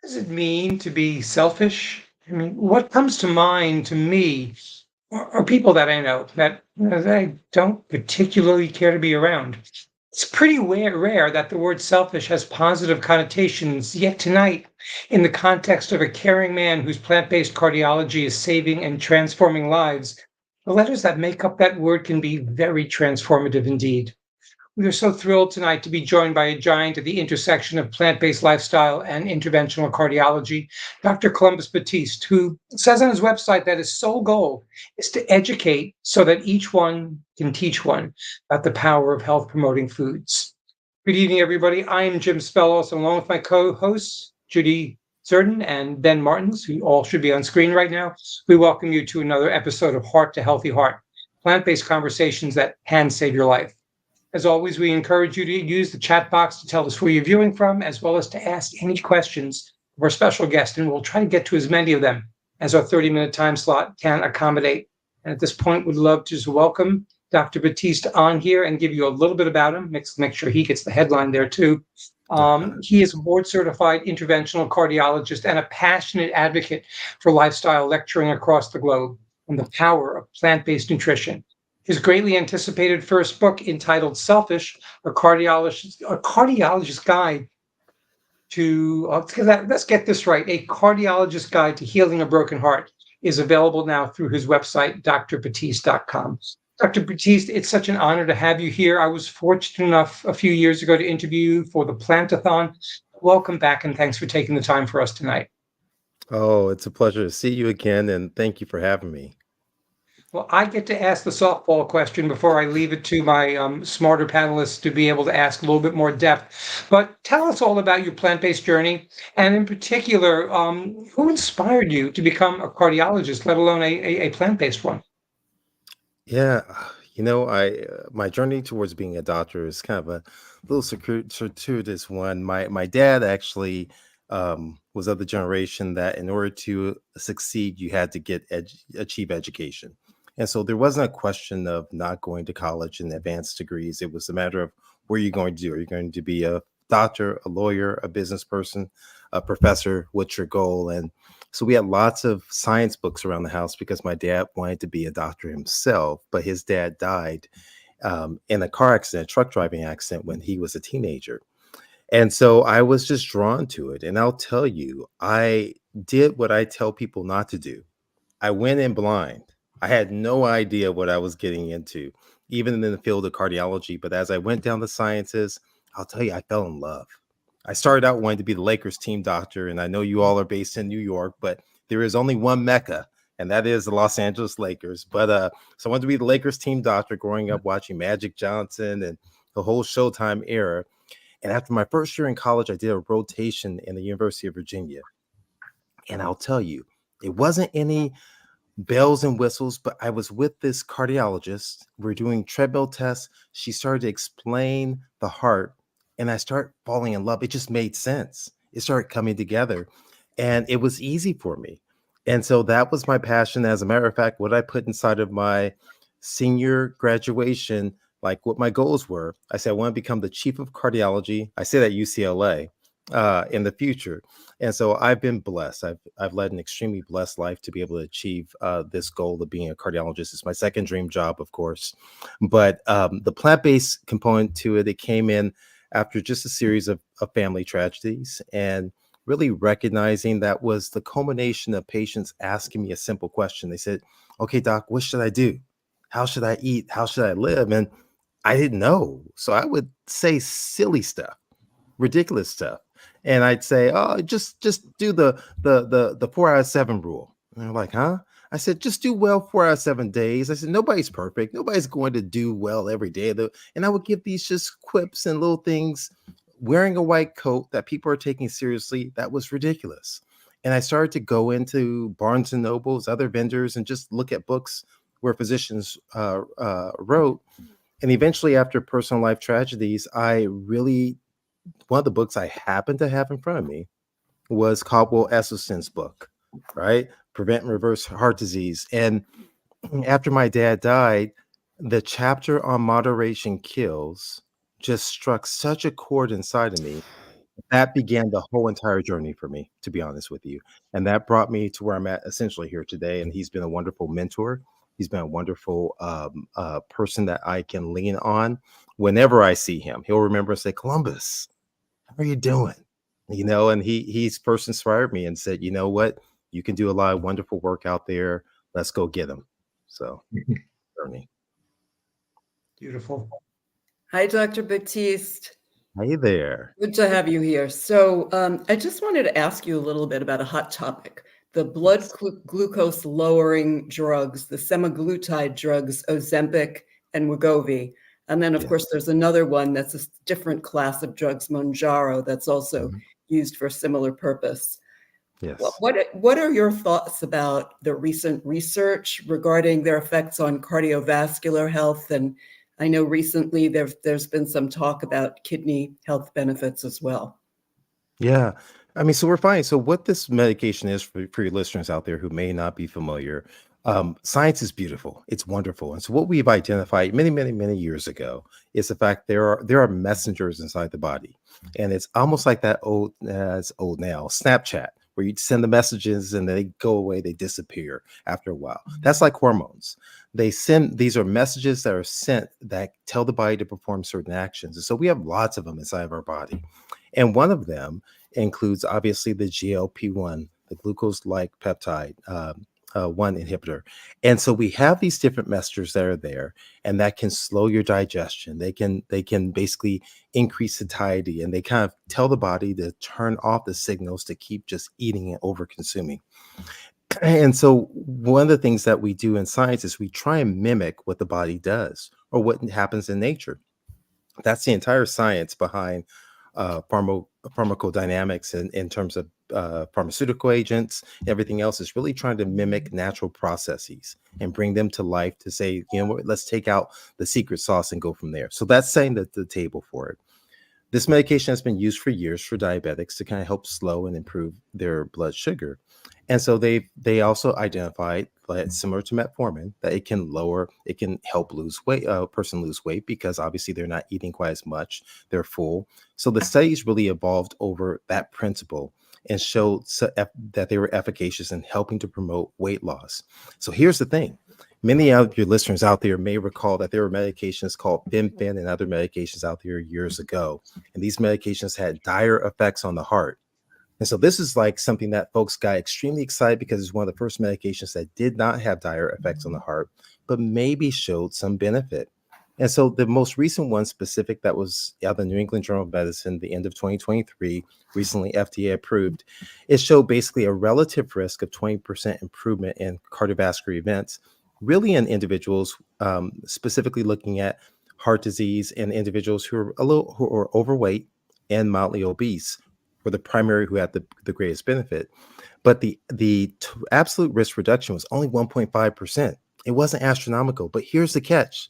Does it mean to be selfish? I mean, what comes to mind to me are people that I know that I don't particularly care to be around. It's pretty rare that the word selfish has positive connotations, yet tonight, in the context of a caring man whose plant based cardiology is saving and transforming lives, the letters that make up that word can be very transformative indeed. We are so thrilled tonight to be joined by a giant at the intersection of plant based lifestyle and interventional cardiology, Dr. Columbus Batiste, who says on his website that his sole goal is to educate so that each one can teach one about the power of health promoting foods. Good evening, everybody. I am Jim Spellos, along with my co hosts, Judy Zerden and Ben Martins, who all should be on screen right now. We welcome you to another episode of Heart to Healthy Heart, plant based conversations that can save your life. As always, we encourage you to use the chat box to tell us where you're viewing from, as well as to ask any questions of our special guest, and we'll try to get to as many of them as our 30-minute time slot can accommodate. And at this point, we'd love to just welcome Dr. Batiste on here and give you a little bit about him, make sure he gets the headline there too. He is a board-certified interventional cardiologist and a passionate advocate for lifestyle lecturing across the globe on the power of plant-based nutrition. His greatly anticipated first book, entitled Selfish, a cardiologist's guide to, let's get this right, a cardiologist's guide to healing a broken heart, is available now through his website, drbatiste.com. Dr. Batiste, it's such an honor to have you here. I was fortunate enough a few years ago to interview you for the Plantathon. Welcome back, and thanks for taking the time for us tonight. Oh, it's a pleasure to see you again, and thank you for having me. Well, I get to ask the softball question before I leave it to my smarter panelists to be able to ask a little bit more depth. But tell us all about your plant-based journey, and in particular, who inspired you to become a cardiologist, let alone a plant-based one? Yeah, I my journey towards being a doctor is kind of a little circuitous one. My dad actually was of the generation that in order to succeed, you had to achieve education, and so there wasn't a question of not going to college and advanced degrees. It was a matter of what are you going to do? Are you going to be a doctor, a lawyer, a business person, a professor? What's your goal? And so we had lots of science books around the house because my dad wanted to be a doctor himself, but his dad died in a car accident, truck driving accident, when he was a teenager. And so I was just drawn to it. And I'll tell you, I did what I tell people not to do. I went in blind. I had no idea what I was getting into, even in the field of cardiology. But as I went down the sciences, I'll tell you, I fell in love. I started out wanting to be the Lakers team doctor, and I know you all are based in New York, but there is only one Mecca, and that is the Los Angeles Lakers. But so I wanted to be the Lakers team doctor growing up watching Magic Johnson and the whole Showtime era. And after my first year in college, I did a rotation in the University of Virginia. And I'll tell you, it wasn't any bells and whistles, but I was with this cardiologist. We're doing treadmill tests. She started to explain the heart, and I started falling in love. It just made sense. It started coming together, and it was easy for me. And so that was my passion. As a matter of fact, what I put inside of my senior graduation, like what my goals were, I said, I want to become the chief of cardiology. I said at UCLA in the future. And so I've been blessed. I've led an extremely blessed life to be able to achieve this goal of being a cardiologist. It's my second dream job, of course. But the plant-based component to it, it came in after just a series of family tragedies, and really recognizing that was the culmination of patients asking me a simple question. They said, okay, doc, what should I do? How should I eat? How should I live? And I didn't know. So I would say silly stuff, ridiculous stuff. And I'd say, oh, just do the 4 out of 7 rule. And they're like, huh? I said, just do well 4 out of 7 days. I said, nobody's perfect. Nobody's going to do well every day. And I would give these just quips and little things. Wearing a white coat that people are taking seriously, that was ridiculous. And I started to go into Barnes and Nobles, other vendors, and just look at books where physicians wrote. And eventually, after personal life tragedies, one of the books I happened to have in front of me was Caldwell Esselstyn's book, right? Prevent and Reverse Heart Disease. And after my dad died, the chapter on moderation kills just struck such a chord inside of me. That began the whole entire journey for me, to be honest with you. And that brought me to where I'm at essentially here today. And he's been a wonderful mentor. He's been a wonderful person that I can lean on whenever I see him. He'll remember and say, Columbus, how are you doing? And he's first inspired me and said, you know what? You can do a lot of wonderful work out there. Let's go get him. So, journey. Beautiful. Hi, Dr. Batiste. Hey there. Good to have you here. So I just wanted to ask you a little bit about a hot topic, the blood glucose lowering drugs, the semaglutide drugs, Ozempic and Wegovy. And then, of course, there's another one that's a different class of drugs, Mounjaro, that's also used for a similar purpose. Yes. What are your thoughts about the recent research regarding their effects on cardiovascular health? And I know recently there's been some talk about kidney health benefits as well. Yeah. I mean, so we're fine. So what this medication is for your listeners out there who may not be familiar, science is beautiful. It's wonderful. And so what we've identified many, many, many years ago is the fact there are messengers inside the body. And it's almost like that old now, Snapchat, where you send the messages and they go away, they disappear after a while. That's like hormones. These are messages that are sent that tell the body to perform certain actions. And so we have lots of them inside of our body. And one of them includes obviously the GLP-1, the glucose-like peptide 1 inhibitor. And so we have these different messengers that are there, and that can slow your digestion. They can basically increase satiety, and they kind of tell the body to turn off the signals to keep just eating and over consuming. And so one of the things that we do in science is we try and mimic what the body does or what happens in nature. That's the entire science behind pharmacodynamics in terms of pharmaceutical agents. Everything else is really trying to mimic natural processes and bring them to life to say, you know what, let's take out the secret sauce and go from there. So that's setting the table for it. This medication has been used for years for diabetics to kind of help slow and improve their blood sugar. And so they also identified that similar to metformin, that it can help lose weight, a person lose weight because obviously they're not eating quite as much, they're full. So the studies really evolved over that principle and showed that they were efficacious in helping to promote weight loss. So here's the thing. Many of your listeners out there may recall that there were medications called Fen-Phen and other medications out there years ago. And these medications had dire effects on the heart. And so this is like something that folks got extremely excited because it's one of the first medications that did not have dire effects on the heart, but maybe showed some benefit. And so the most recent one specific that was out of the New England Journal of Medicine, the end of 2023, recently FDA approved, it showed basically a relative risk of 20% improvement in cardiovascular events, really in individuals, specifically looking at heart disease in individuals who are overweight and mildly obese were the primary who had the greatest benefit. But the absolute risk reduction was only 1.5%. It wasn't astronomical, but here's the catch.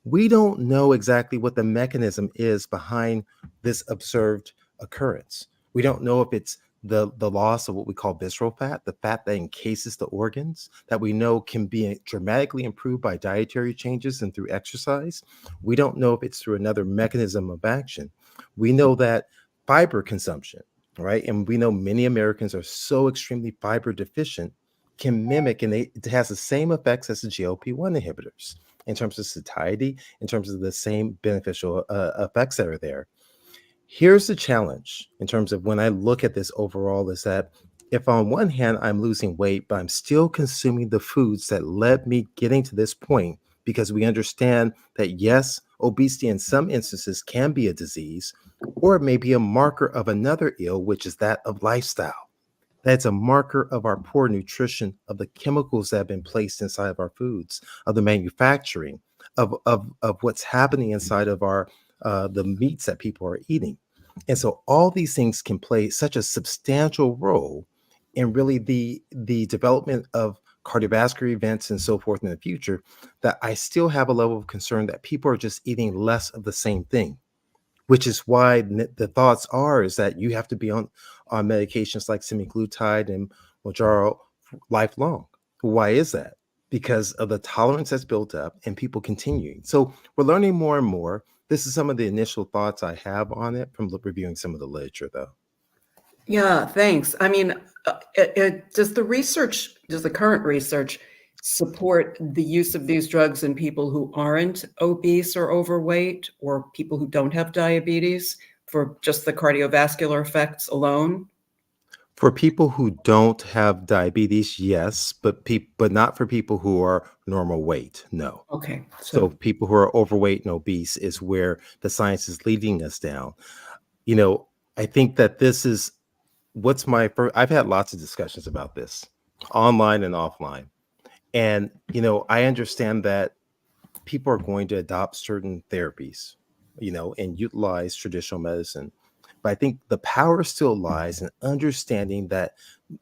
We don't know exactly what the mechanism is behind this observed occurrence. We don't know if it's the loss of what we call visceral fat, the fat that encases the organs, that we know can be dramatically improved by dietary changes and through exercise. We don't know if it's through another mechanism of action. We know that fiber consumption, right? And we know many Americans are so extremely fiber deficient, can mimic, and it has the same effects as the GLP-1 inhibitors in terms of satiety, in terms of the same beneficial effects that are there. Here's the challenge in terms of when I look at this overall is that if on one hand I'm losing weight, but I'm still consuming the foods that led me getting to this point, because we understand that yes, obesity in some instances can be a disease, or it may be a marker of another ill, which is that of lifestyle. That's a marker of our poor nutrition, of the chemicals that have been placed inside of our foods, of the manufacturing, of what's happening inside of our the meats that people are eating. And so all these things can play such a substantial role in really the development of cardiovascular events and so forth in the future, that I still have a level of concern that people are just eating less of the same thing, which is why the thoughts is that you have to be on medications like semaglutide and Mounjaro lifelong. Why is that? Because of the tolerance that's built up and people continuing. So we're learning more and more. This is some of the initial thoughts I have on it from reviewing some of the literature, though. Yeah, thanks. I mean, does the current research support the use of these drugs in people who aren't obese or overweight or people who don't have diabetes for just the cardiovascular effects alone? For people who don't have diabetes, yes, but not for people who are normal weight, no. Okay, So so people who are overweight and obese is where the science is leading us down. You know, I think that this is what's my first. I've had lots of discussions about this online and offline. And, I understand that people are going to adopt certain therapies, and utilize traditional medicine. But I think the power still lies in understanding that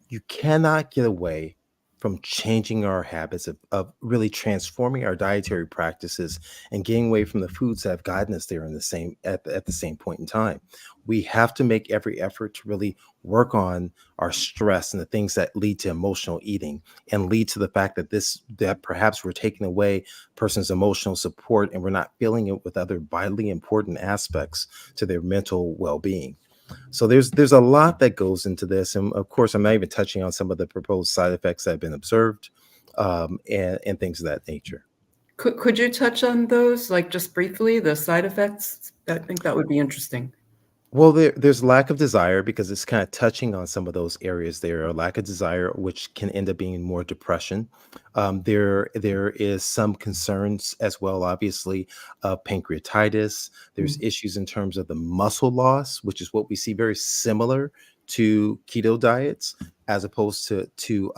you cannot get away from changing our habits of really transforming our dietary practices and getting away from the foods that have gotten us there in the same at the same point in time. We have to make every effort to really work on our stress and the things that lead to emotional eating and lead to the fact that perhaps we're taking away a person's emotional support and we're not filling it with other vitally important aspects to their mental well-being. So there's a lot that goes into this, and of course, I'm not even touching on some of the proposed side effects that have been observed, and things of that nature. could you touch on those, like just briefly, the side effects? I think that would be interesting. Well, there's lack of desire because it's kind of touching on some of those areas there. A lack of desire, which can end up being more depression. There is some concerns as well, obviously, of pancreatitis. There's Mm. issues in terms of the muscle loss, which is what we see very similar to keto diets, as opposed to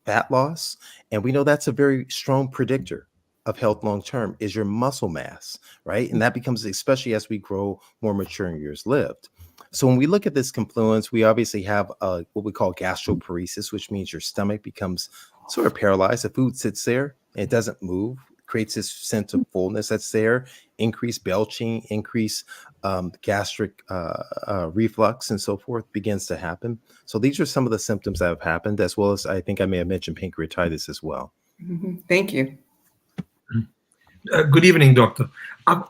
fat loss. And we know that's a very strong predictor of health long term is your muscle mass, right? And that becomes, especially as we grow more mature in years lived. So when we look at this confluence, we obviously have what we call gastroparesis, which means your stomach becomes sort of paralyzed. The food sits there, it doesn't move, creates this sense of fullness that's there, increased belching, increase gastric reflux, and so forth begins to happen. So these are some of the symptoms that have happened, as well as I think I may have mentioned pancreatitis as well. Mhm. Thank you. Good evening, doctor.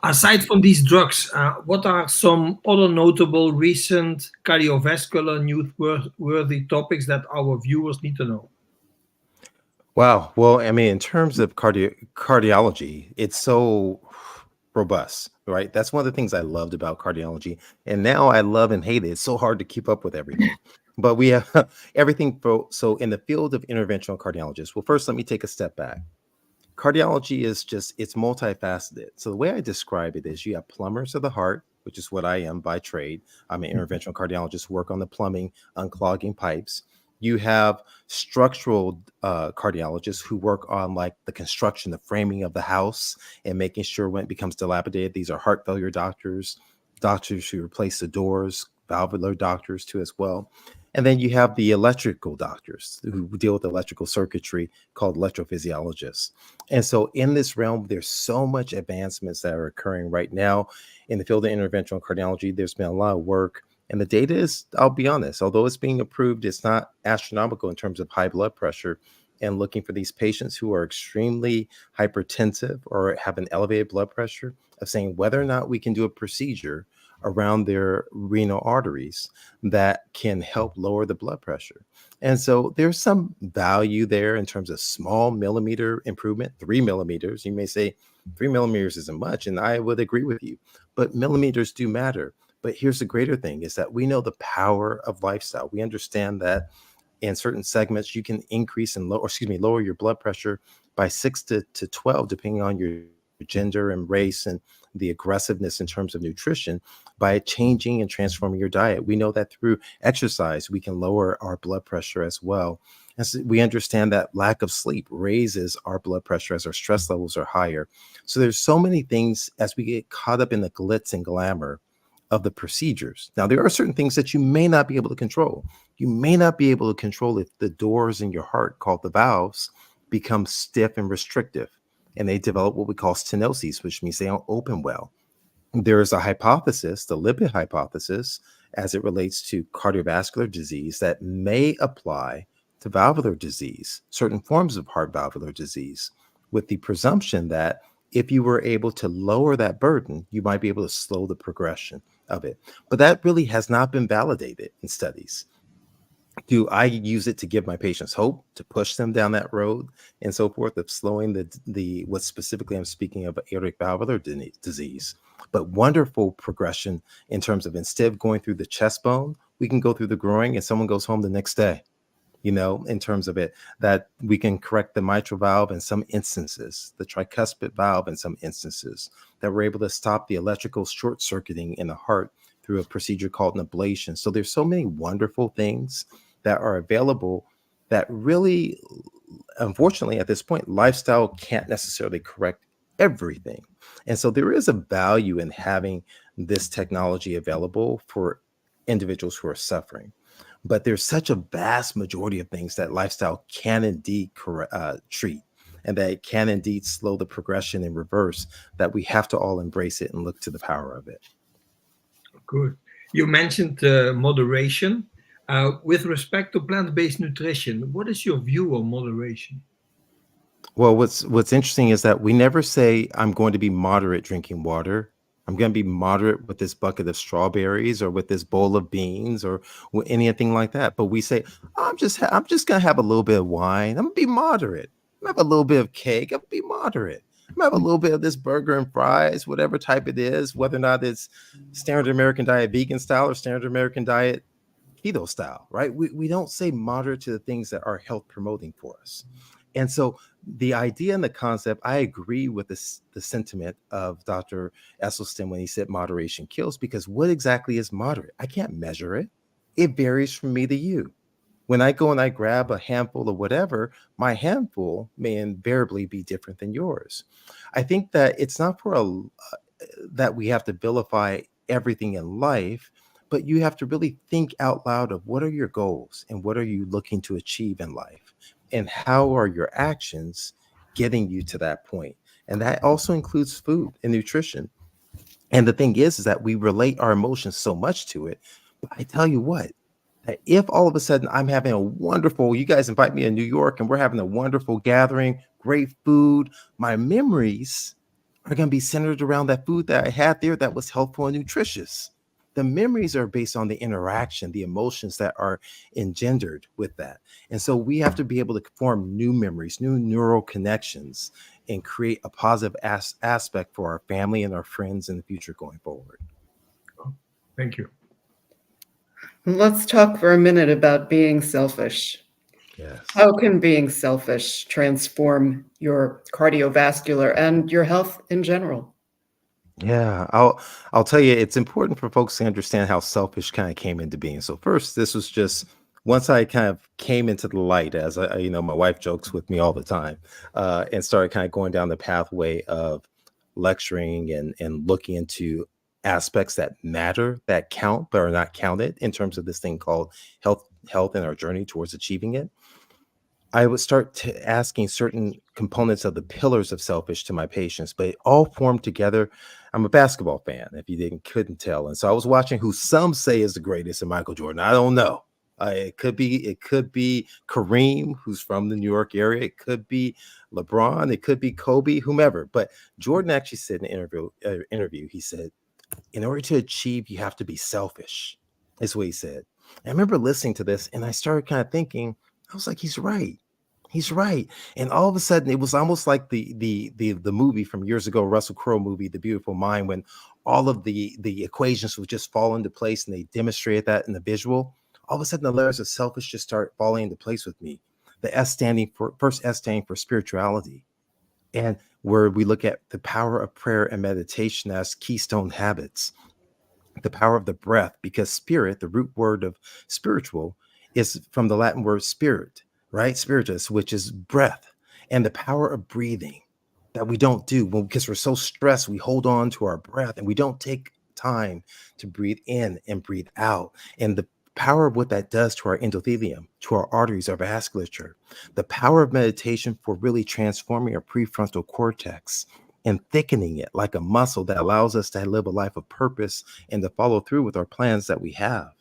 Aside from these drugs, what are some other notable recent cardiovascular newsworthy topics that our viewers need to know? Wow. Well, I mean, in terms of cardiology, it's so robust, right? That's one of the things I loved about cardiology. And now I love and hate it. It's so hard to keep up with everything. But we have everything. So in the field of interventional cardiologists, well, first, let me take a step back. Cardiology is it's multifaceted. So the way I describe it is you have plumbers of the heart, which is what I am by trade. I'm an interventional cardiologist, work on the plumbing, unclogging pipes. You have structural cardiologists who work on like the construction, the framing of the house, and making sure when it becomes dilapidated. These are heart failure doctors, doctors who replace the doors, valvular doctors too as well. And then you have the electrical doctors who deal with electrical circuitry called electrophysiologists. And so in this realm, there's so much advancements that are occurring right now in the field of interventional cardiology. There's been a lot of work. And the data is, I'll be honest, although it's being approved, it's not astronomical in terms of high blood pressure and looking for these patients who are extremely hypertensive or have an elevated blood pressure of saying whether or not we can do a procedure around their renal arteries that can help lower the blood pressure. And so there's some value there in terms of small millimeter improvement, 3 millimeters. You may say 3 millimeters isn't much, and I would agree with you, but millimeters do matter. But here's the greater thing is that we know the power of lifestyle. We understand that in certain segments, you can increase and lower your blood pressure by 6 to 12, depending on your gender and race and the aggressiveness in terms of nutrition by changing and transforming your diet. We know that through exercise, we can lower our blood pressure as well. As we understand that lack of sleep raises our blood pressure as our stress levels are higher. So there's so many things as we get caught up in the glitz and glamour of the procedures. Now, there are certain things that you may not be able to control. You may not be able to control if the doors in your heart, called the valves, become stiff and restrictive, and they develop what we call stenoses, which means they don't open well. There is a hypothesis, the lipid hypothesis, as it relates to cardiovascular disease that may apply to valvular disease, certain forms of heart valvular disease, with the presumption that if you were able to lower that burden, you might be able to slow the progression of it. But that really has not been validated in studies. Do I use it to give my patients hope, to push them down that road and so forth, of slowing the what specifically I'm speaking of, aortic valvular disease, but wonderful progression in terms of, instead of going through the chest bone, we can go through the groin and someone goes home the next day, in terms of it, that we can correct the mitral valve in some instances, the tricuspid valve in some instances, that we're able to stop the electrical short circuiting in the heart through a procedure called an ablation. So there's so many wonderful things that are available that really, unfortunately, at this point, lifestyle can't necessarily correct everything. And so there is a value in having this technology available for individuals who are suffering. But there's such a vast majority of things that lifestyle can indeed treat, and that it can indeed slow the progression in reverse, that we have to all embrace it and look to the power of it. Good. You mentioned moderation. With respect to plant-based nutrition, what is your view on moderation? Well, what's interesting is that we never say, I'm going to be moderate drinking water. I'm going to be moderate with this bucket of strawberries or with this bowl of beans or with anything like that. But we say, I'm just going to have a little bit of wine. I'm going to be moderate. I'm going to have a little bit of cake. I'm going to be moderate. I'm going to have a little bit of this burger and fries, whatever type it is, whether or not it's standard American diet vegan style or standard American diet keto style, right? We don't say moderate to the things that are health promoting for us. And so the idea and the concept, I agree with the sentiment of Dr. Esselstyn when he said moderation kills, because what exactly is moderate? I can't measure it. It varies from me to you. When I go and I grab a handful of whatever, my handful may invariably be different than yours. I think that it's not that we have to vilify everything in life, but you have to really think out loud of, what are your goals and what are you looking to achieve in life? And how are your actions getting you to that point? And that also includes food and nutrition. And the thing is that we relate our emotions so much to it. But I tell you what, that if all of a sudden I'm having a wonderful, you guys invite me to New York and we're having a wonderful gathering, great food, my memories are going to be centered around that food that I had there that was healthful and nutritious. The memories are based on the interaction, the emotions that are engendered with that. And so we have to be able to form new memories, new neural connections, and create a positive aspect for our family and our friends in the future going forward. Thank you. Let's talk for a minute about being selfish. Yes. How can being selfish transform your cardiovascular and your health in general? Yeah, I'll tell you, it's important for folks to understand how selfish kind of came into being. So first, this was just once I kind of came into the light, as my wife jokes with me all the time, and started kind of going down the pathway of lecturing and looking into aspects that matter, that count, but are not counted in terms of this thing called health and our journey towards achieving it. I would start asking certain components of the pillars of selfish to my patients, but it all formed together. I'm a basketball fan, if you couldn't tell. And so I was watching who some say is the greatest, and Michael Jordan. I don't know. It could be Kareem, who's from the New York area. It could be LeBron. It could be Kobe, whomever. But Jordan actually said in an interview, he said, in order to achieve, you have to be selfish. Is what he said. I remember listening to this and I started kind of thinking, I was like, he's right. He's right. And all of a sudden it was almost like the movie from years ago, Russell Crowe movie, The Beautiful Mind, when all of the equations would just fall into place and they demonstrated that in the visual. All of a sudden the layers of selfish just start falling into place with me. The S standing for spirituality. And where we look at the power of prayer and meditation as keystone habits, the power of the breath, because spirit, the root word of spiritual, is from the Latin word spirit, right? Spiritus, which is breath, and the power of breathing that we don't do because we're so stressed. We hold on to our breath and we don't take time to breathe in and breathe out. And the power of what that does to our endothelium, to our arteries, our vasculature, the power of meditation for really transforming our prefrontal cortex and thickening it like a muscle that allows us to live a life of purpose and to follow through with our plans that we have.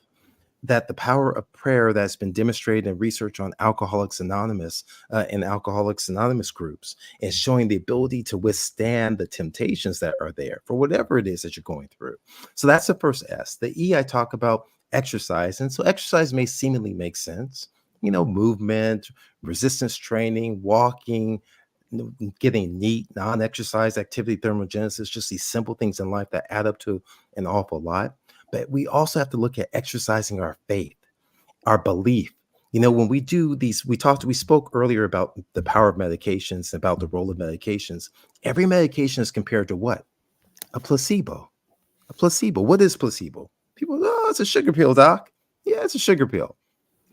that the power of prayer that's been demonstrated in research on Alcoholics Anonymous and Alcoholics Anonymous groups is showing the ability to withstand the temptations that are there for whatever it is that you're going through. So that's the first S. The E, I talk about exercise. And so exercise may seemingly make sense, movement, resistance training, walking, getting neat, non-exercise activity, thermogenesis, just these simple things in life that add up to an awful lot. But we also have to look at exercising our faith, our belief. When we do these, we spoke earlier about the power of medications, about the role of medications. Every medication is compared to what? A placebo. A placebo. What is placebo? People, it's a sugar pill, doc. Yeah, it's a sugar pill.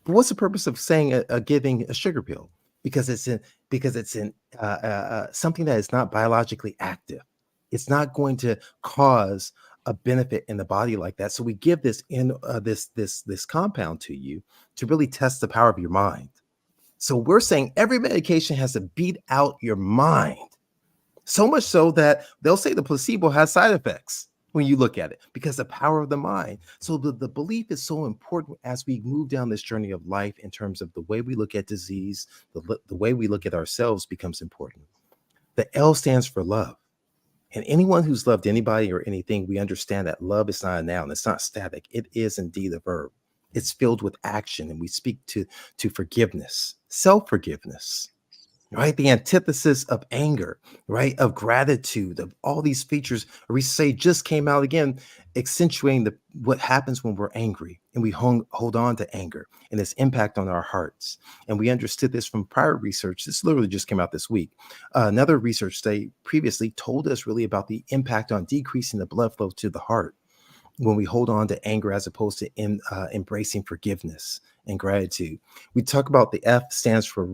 But what's the purpose of saying giving a sugar pill? Because it's in something that is not biologically active. It's not going to cause a benefit in the body like that. So we give this this compound to you to really test the power of your mind. So we're saying every medication has to beat out your mind. So much so that they'll say the placebo has side effects when you look at it, because the power of the mind. So the belief is so important as we move down this journey of life in terms of the way we look at disease, the way we look at ourselves becomes important. The L stands for love. And anyone who's loved anybody or anything, we understand that love is not a noun. It's not static. It is indeed a verb. It's filled with action. And we speak to forgiveness, self-forgiveness, right? The antithesis of anger, right? Of gratitude, of all these features we say just came out again, accentuating what happens when we're angry and we hold on to anger and its impact on our hearts. And we understood this from prior research. This literally just came out this week. Another research study previously told us really about the impact on decreasing the blood flow to the heart when we hold on to anger as opposed to embracing forgiveness and gratitude. We talk about the F stands for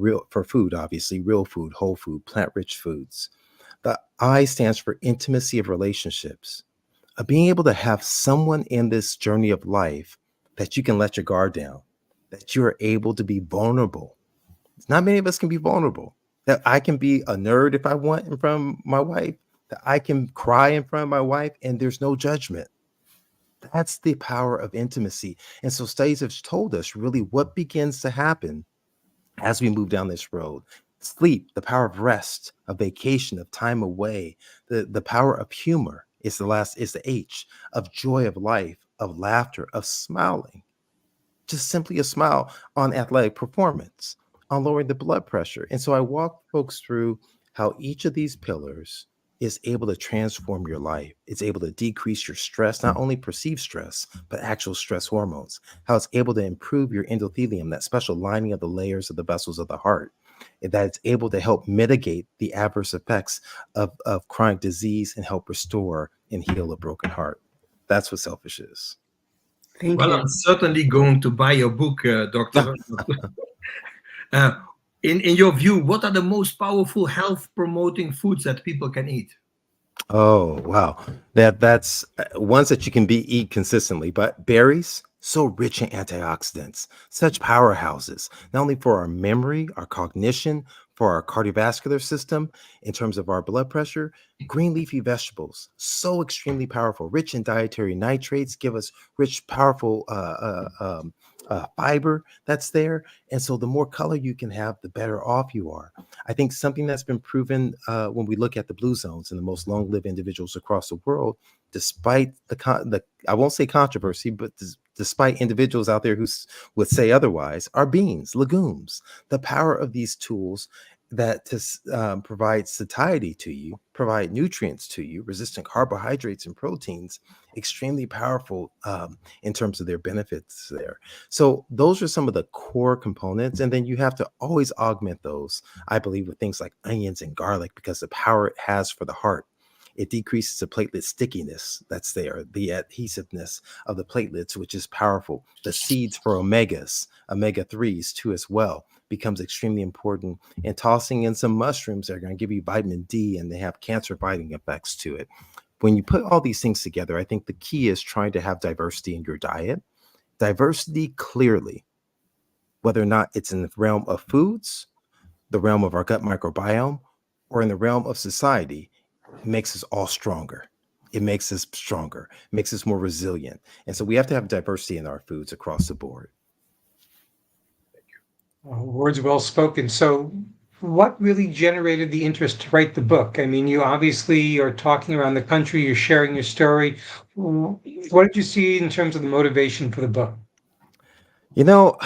food, obviously, real food, whole food, plant-rich foods. The I stands for intimacy of relationships, being able to have someone in this journey of life that you can let your guard down, that you are able to be vulnerable. Not many of us can be vulnerable. That I can be a nerd if I want in front of my wife, that I can cry in front of my wife and there's no judgment. That's the power of intimacy. And so studies have told us really what begins to happen as we move down this road. Sleep, the power of rest, of vacation, of time away, the power of humor is the H, of joy of life, of laughter, of smiling. Just simply a smile on athletic performance, on lowering the blood pressure. And so I walk folks through how each of these pillars is able to transform your life. It's able to decrease your stress, not only perceived stress, but actual stress hormones. How it's able to improve your endothelium, that special lining of the layers of the vessels of the heart. And that it's able to help mitigate the adverse effects of chronic disease and help restore and heal a broken heart. That's what selfish is. Thank Well, you. I'm certainly going to buy your book, Doctor. In your view, what are the most powerful health-promoting foods that people can eat? Oh, wow. That's ones that you can eat consistently, but berries, so rich in antioxidants, such powerhouses, not only for our memory, our cognition, for our cardiovascular system, in terms of our blood pressure. Green leafy vegetables, so extremely powerful, rich in dietary nitrates, give us rich, powerful fiber that's there. And so the more color you can have, the better off you are. I think something that's been proven when we look at the blue zones and the most long-lived individuals across the world, despite the I won't say controversy, but despite individuals out there who would say otherwise, are beans, legumes. The power of these tools that provide satiety to you, provide nutrients to you, resistant carbohydrates and proteins, extremely powerful in terms of their benefits there. So those are some of the core components. And then you have to always augment those, I believe, with things like onions and garlic, because the power it has for the heart. It decreases the platelet stickiness that's there, the adhesiveness of the platelets, which is powerful. The seeds for omega 3s too, as well, becomes extremely important. And tossing in some mushrooms that are going to give you vitamin D, and they have cancer fighting effects to it. When you put all these things together, I think the key is trying to have diversity in your diet. Diversity clearly, whether or not it's in the realm of foods, the realm of our gut microbiome, or in the realm of society, makes us all stronger. It makes us stronger, makes us more resilient. And so we have to have diversity in our foods across the board. Words well spoken. So, what really generated the interest to write the book? I mean, you obviously are talking around the country, you're sharing your story. What did you see in terms of the motivation for the book? You know,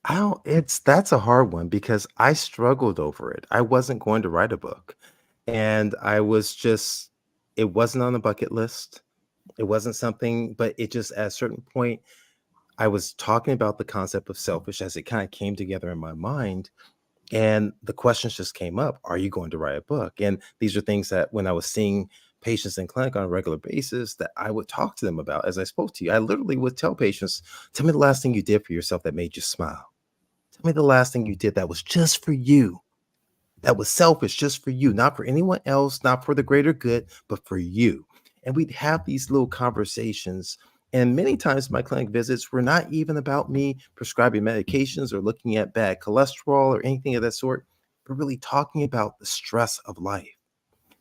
I don't, that's a hard one because I struggled over it. I wasn't going to write a book. And I was just, it wasn't on the bucket list. It wasn't something, but it just at a certain point, I was talking about the concept of selfish as it kind of came together in my mind. And the questions just came up. Are you going to write a book? And these are things that when I was seeing patients in clinic on a regular basis, that I would talk to them about as I spoke to you. I literally would tell patients, tell me the last thing you did for yourself that made you smile. Tell me the last thing you did that was just for you, that was selfish, just for you, not for anyone else, not for the greater good, but for you. And we'd have these little conversations. And many times my clinic visits were not even about me prescribing medications or looking at bad cholesterol or anything of that sort, but really talking about the stress of life.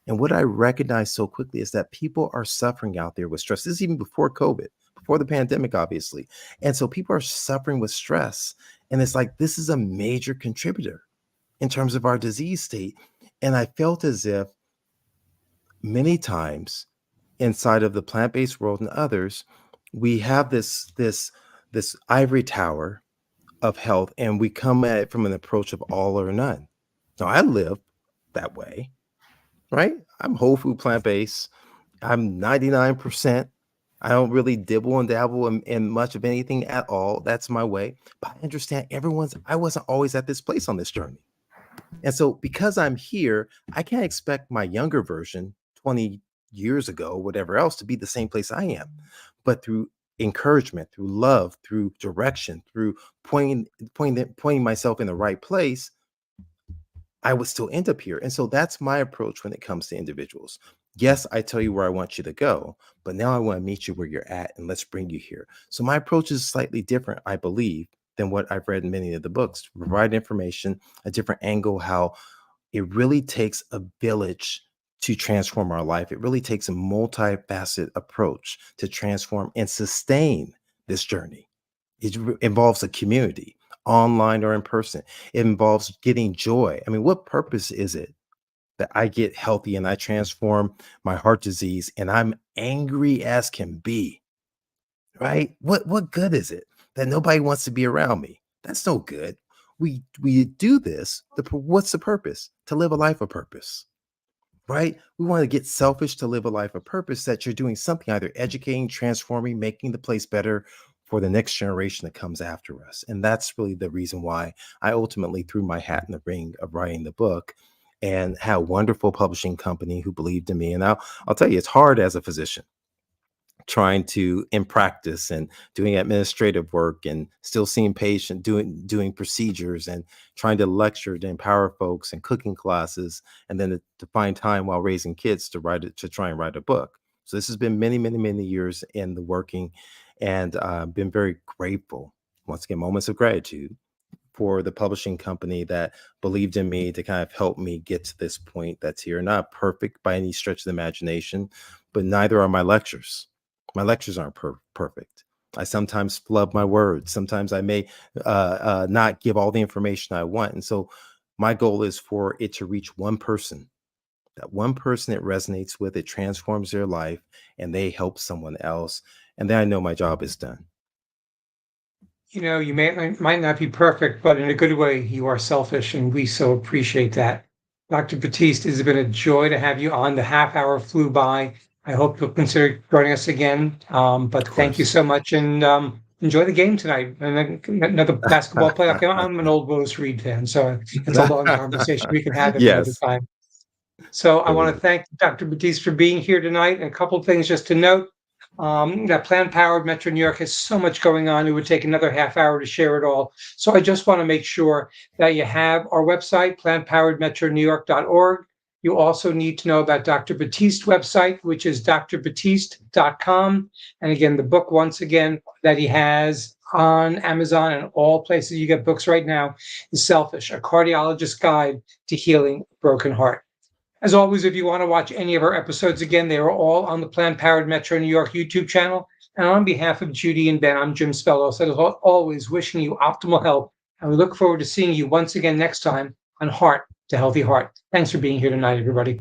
And what I recognized so quickly is that people are suffering out there with stress. This is even before COVID, before the pandemic, obviously. And so people are suffering with stress. And it's like, this is a major contributor in terms of our disease state. And I felt as if many times inside of the plant-based world and others, we have this ivory tower of health, and we come at it from an approach of all or none. Now, I live that way, right? I'm whole food plant-based. I'm 99%. I don't really dibble and dabble in much of anything at all. That's my way. But I understand I wasn't always at this place on this journey. And so because I'm here, I can't expect my younger version 20 years ago, whatever else, to be the same place I am. But through encouragement, through love, through direction, through pointing myself in the right place, I would still end up here. And so that's my approach when it comes to individuals. Yes, I tell you where I want you to go, but now I want to meet you where you're at and let's bring you here. So my approach is slightly different, I believe, than what I've read in many of the books to provide information, a different angle, how it really takes a village to transform our life. It really takes a multifaceted approach to transform and sustain this journey. It involves a community, online or in person. It involves getting joy. I mean, what purpose is it that I get healthy and I transform my heart disease and I'm angry as can be, right? What good is it that nobody wants to be around me? That's no good. We do this. What's the purpose? To live a life of purpose, right? We want to get selfish to live a life of purpose, that you're doing something, either educating, transforming, making the place better for the next generation that comes after us. And that's really the reason why I ultimately threw my hat in the ring of writing the book and had a wonderful publishing company who believed in me. And I'll tell you, it's hard as a physician trying to in practice and doing administrative work and still seeing patient doing procedures and trying to lecture to empower folks and cooking classes, and then to find time while raising kids to try and write a book. So this has been many years in the working, and been very grateful, once again, moments of gratitude for the publishing company that believed in me to kind of help me get to this point that's here. Not perfect by any stretch of the imagination, but neither are my lectures. My lectures aren't perfect. I sometimes flub my words. Sometimes I may not give all the information I want. And so my goal is for it to reach one person, that one person it resonates with, it transforms their life, and they help someone else. And then I know my job is done. You know, you might not be perfect, but in a good way, you are selfish, and we so appreciate that. Dr. Batiste, it's been a joy to have you on. The half hour flew by. I hope you'll consider joining us again. But Of thank you course. so much, and enjoy the game tonight. And then another basketball playoff game. I'm an old Willis Reed fan, so it's a long conversation. We can have it another Yes. time. So I want to Totally. thank Dr. Batiste for being here tonight. And a couple of things just to note. That Plan Powered Metro New York has so much going on. It would take another half hour to share it all. So I just want to make sure that you have our website, planpoweredmetronewyork.org. You also need to know about Dr. Batiste's website, which is drbatiste.com. And again, the book, once again, that he has on Amazon and all places you get books right now is Selfish, a cardiologist's guide to healing a broken heart. As always, if you want to watch any of our episodes again, they are all on the Planned Parenthood Metro New York YouTube channel. And on behalf of Judy and Ben, I'm Jim Spellos, as always, wishing you optimal health. And we look forward to seeing you once again next time on Heart to Healthy Heart. Thanks for being here tonight, everybody.